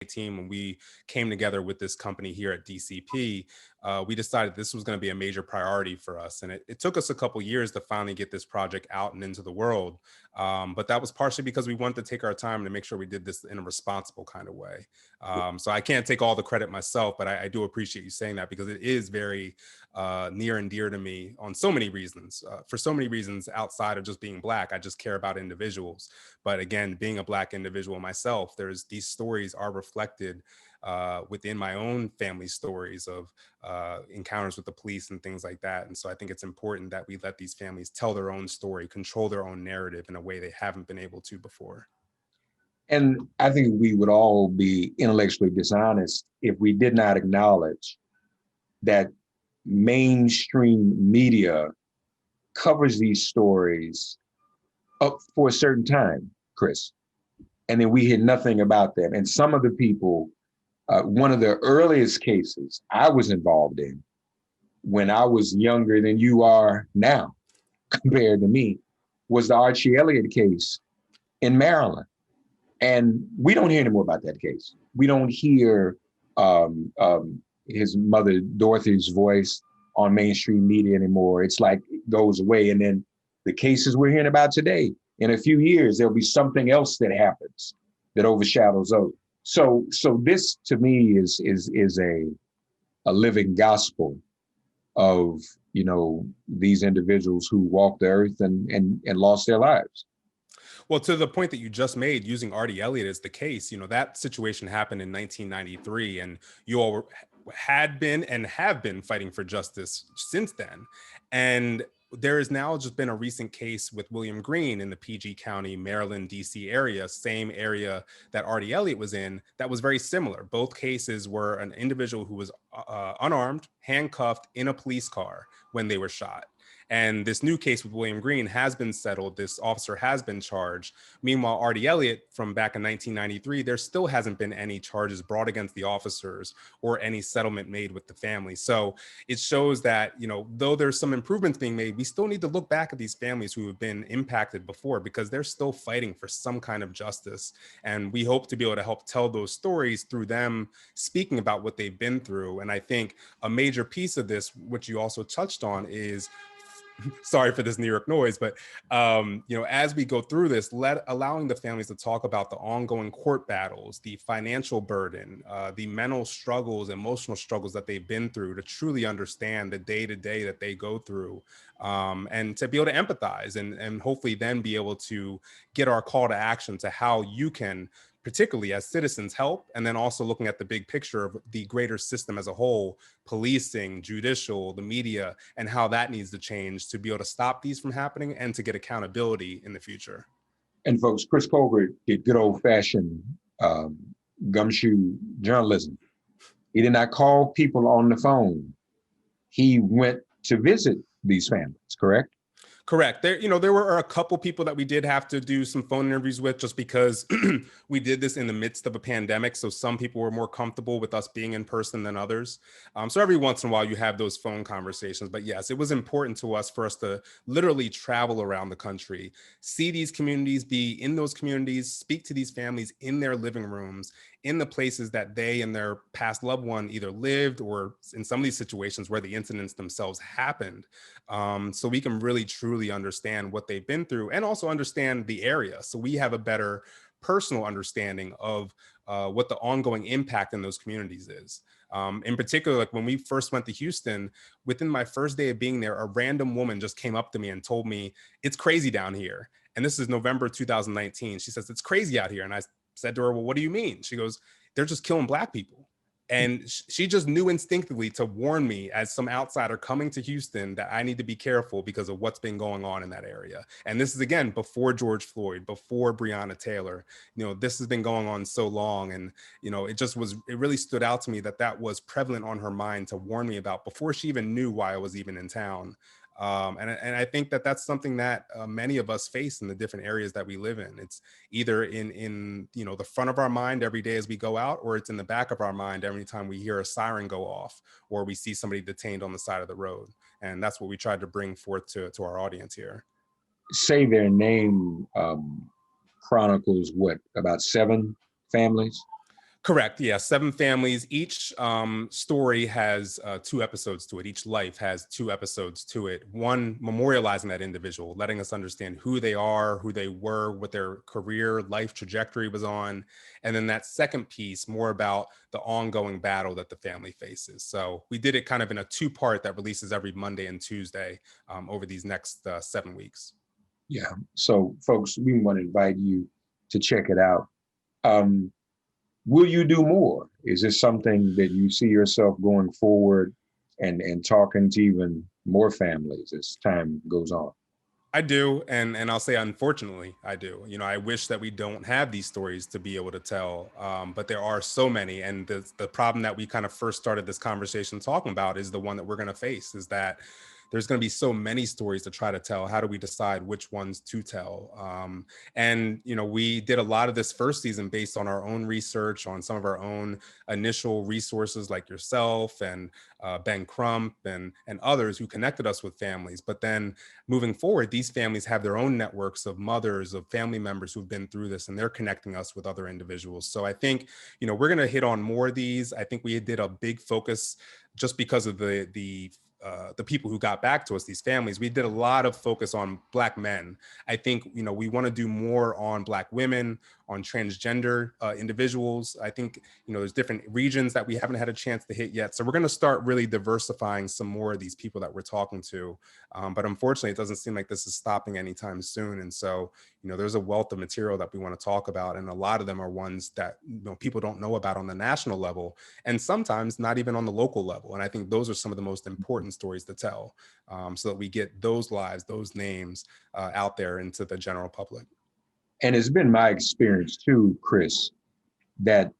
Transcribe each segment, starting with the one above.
2018, when we came together with this company here at DCP, we decided this was going to be a major priority for us. And it took us a couple years to finally get this project out and into the world. But that was partially because we wanted to take our time to make sure we did this in a responsible kind of way. So I can't take all the credit myself, but I do appreciate you saying that, because it is very near and dear to me on so many reasons. For so many reasons outside of just being Black, I just care about individuals. But again, being a Black individual myself, these stories are reflected within my own family stories of encounters with the police and things like that. And so I think it's important that we let these families tell their own story, control their own narrative in a way they haven't been able to before. And I think we would all be intellectually dishonest if we did not acknowledge that mainstream media covers these stories up for a certain time, Chris, and then we hear nothing about them. And some of the people, one of the earliest cases I was involved in when I was younger than you are now, compared to me, was the Archie Elliott case in Maryland. And we don't hear anymore about that case. We don't hear his mother, Dorothy's voice on mainstream media anymore. It's like it goes away. And then the cases we're hearing about today, in a few years, there'll be something else that happens that overshadows those. So this to me is a living gospel of, you know, these individuals who walked the earth and lost their lives. Well, to the point that you just made, using Artie Elliott as the case, you know, that situation happened in 1993, and you all had been and have been fighting for justice since then. And there has now just been a recent case with William Green in the PG County, Maryland, DC area, same area that Artie Elliott was in, that was very similar. Both cases were an individual who was unarmed, handcuffed in a police car when they were shot. And this new case with William Green has been settled. This officer has been charged. Meanwhile, Artie Elliott, from back in 1993, there still hasn't been any charges brought against the officers or any settlement made with the family. So it shows that, you know, though there's some improvements being made, we still need to look back at these families who have been impacted before, because they're still fighting for some kind of justice. And we hope to be able to help tell those stories through them speaking about what they've been through. And I think a major piece of this, which you also touched on, is, sorry for this New York noise, but you know, as we go through this, allowing the families to talk about the ongoing court battles, the financial burden, the mental struggles, emotional struggles that they've been through, to truly understand the day-to-day that they go through, and to be able to empathize and hopefully then be able to get our call to action to how you can, particularly as citizens, help, and then also looking at the big picture of the greater system as a whole, policing, judicial, the media, and how that needs to change to be able to stop these from happening and to get accountability in the future. And folks, Chris Colbert did good old-fashioned gumshoe journalism. He did not call people on the phone. He went to visit these families, correct? Correct. There were a couple people that we did have to do some phone interviews with, just because we did this in the midst of a pandemic. So some people were more comfortable with us being in person than others. So every once in a while you have those phone conversations. But yes, it was important to us for us to literally travel around the country, see these communities, be in those communities, speak to these families in their living rooms, in the places that they and their past loved one either lived, or in some of these situations where the incidents themselves happened. So we can really truly understand what they've been through, and also understand the area. So we have a better personal understanding of what the ongoing impact in those communities is. In particular, like when we first went to Houston, within my first day of being there, a random woman just came up to me and told me, "It's crazy down here." And this is November 2019. She says, "It's crazy out here." And I said to her, "Well, what do you mean?" She goes, "They're just killing Black people." And she just knew instinctively to warn me, as some outsider coming to Houston, that I need to be careful because of what's been going on in that area. And this is, again, before George Floyd, before Breonna Taylor. You know, this has been going on so long. And, you know, it really stood out to me that that was prevalent on her mind to warn me about before she even knew why I was even in town. And I think that that's something that many of us face in the different areas that we live in. It's either in you know, the front of our mind every day as we go out, or it's in the back of our mind every time we hear a siren go off or we see somebody detained on the side of the road. And that's what we tried to bring forth to our audience here. Say Their Name chronicles what, about 7 families? Correct. Yeah, 7 families. Each story has 2 episodes to it. Each life has 2 episodes to it. One memorializing that individual, letting us understand who they are, who they were, what their career, life trajectory was on. And then that second piece, more about the ongoing battle that the family faces. So we did it kind of in a 2-part that releases every Monday and Tuesday over these next 7 weeks. Yeah. So, folks, we want to invite you to check it out. Um, will you do more? Is this something that you see yourself going forward and talking to even more families as time goes on? I do, and I'll say unfortunately, I do. I wish that we don't have these stories to be able to tell, but there are so many, and the problem that we kind of first started this conversation talking about is the one that we're going to face, is that there's going to be so many stories to try to tell. How do we decide which ones to tell? And we did a lot of this first season based on our own research, on some of our own initial resources, like yourself and Ben Crump and others who connected us with families. But then moving forward, these families have their own networks of mothers, of family members who've been through this, and they're connecting us with other individuals. So I think, we're going to hit on more of these. I think we did a big focus just because of the people who got back to us, these families. We did a lot of focus on Black men. I think, we want to do more on Black women, on transgender individuals. I think, there's different regions that we haven't had a chance to hit yet. So we're going to start really diversifying some more of these people that we're talking to. But unfortunately, it doesn't seem like this is stopping anytime soon. And so, there's a wealth of material that we want to talk about. And a lot of them are ones that, people don't know about on the national level, and sometimes not even on the local level. And I think those are some of the most important stories to tell, so that we get those lives, those names out there into the general public. And it's been my experience too, Chris, that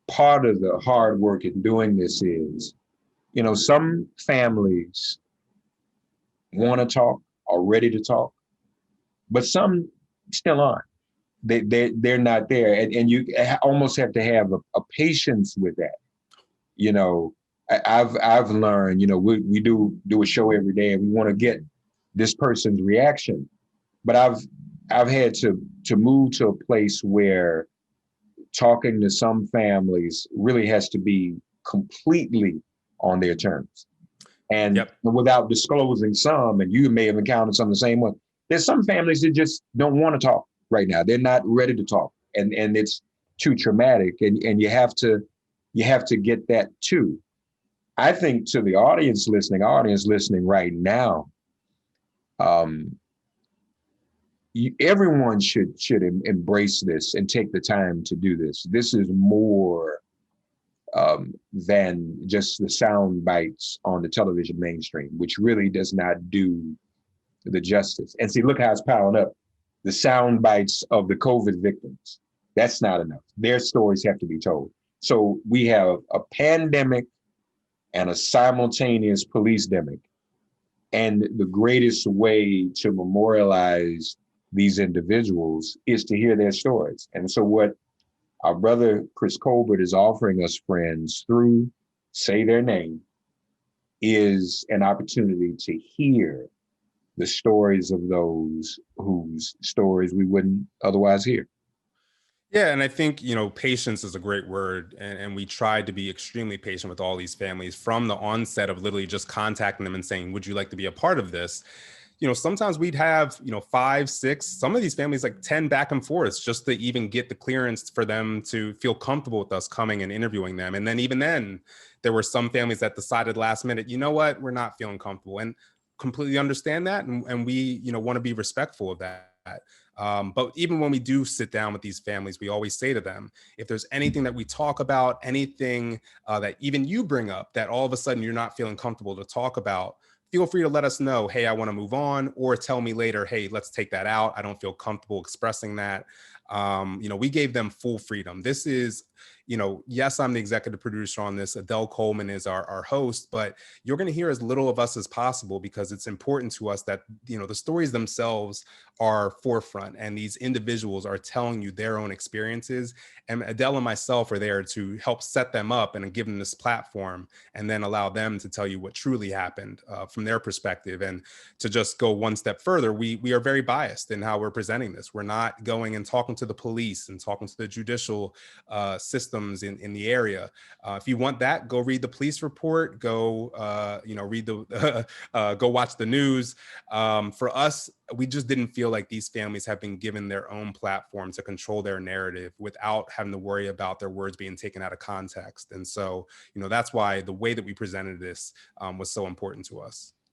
part of the hard work in doing this is, some families want to talk, are ready to talk, but some still aren't. They're not there, and you almost have to have a patience with that. You know, I've learned. We do a show every day, and we want to get this person's reaction, but I've had to move to a place where talking to some families really has to be completely on their terms. And Yep. without disclosing some, and you may have encountered some of the same one, there's some families that just don't want to talk right now. They're not ready to talk. And it's too traumatic. And you have to get that too. I think to the audience listening right now, everyone should embrace this and take the time to do this. This is more than just the sound bites on the television mainstream, which really does not do the justice. And see, look how it's piling up. The sound bites of the COVID victims. That's not enough. Their stories have to be told. So we have a pandemic and a simultaneous police demic. And the greatest way to memorialize these individuals is to hear their stories. And so what our brother Chris Colbert is offering us, friends, through Say Their Name, is an opportunity to hear the stories of those whose stories we wouldn't otherwise hear. Yeah, and I think, patience is a great word. And we tried to be extremely patient with all these families from the onset of literally just contacting them and saying, would you like to be a part of this? Sometimes we'd have, 5, 6, some of these families like 10 back and forths just to even get the clearance for them to feel comfortable with us coming and interviewing them. And then even then, there were some families that decided last minute, you know what, we're not feeling comfortable, and completely understand that. And we, want to be respectful of that. But even when we do sit down with these families, we always say to them, if there's anything that we talk about, anything that even you bring up that all of a sudden you're not feeling comfortable to talk about, feel free to let us know, hey, I want to move on, or tell me later, hey, let's take that out. I don't feel comfortable expressing that. We gave them full freedom. This is, yes, I'm the executive producer on this. Adele Coleman is our host, but you're going to hear as little of us as possible because it's important to us that, the stories themselves are forefront and these individuals are telling you their own experiences. And Adele and myself are there to help set them up and give them this platform and then allow them to tell you what truly happened from their perspective. And to just go one step further, we are very biased in how we're presenting this. We're not going and talking to the police and talking to the judicial systems in the area. If you want that, go read the police report, go, read the, go watch the news. For us, we just didn't feel like these families have been given their own platform to control their narrative without having to worry about their words being taken out of context. And so, that's why the way that we presented this was so important to us.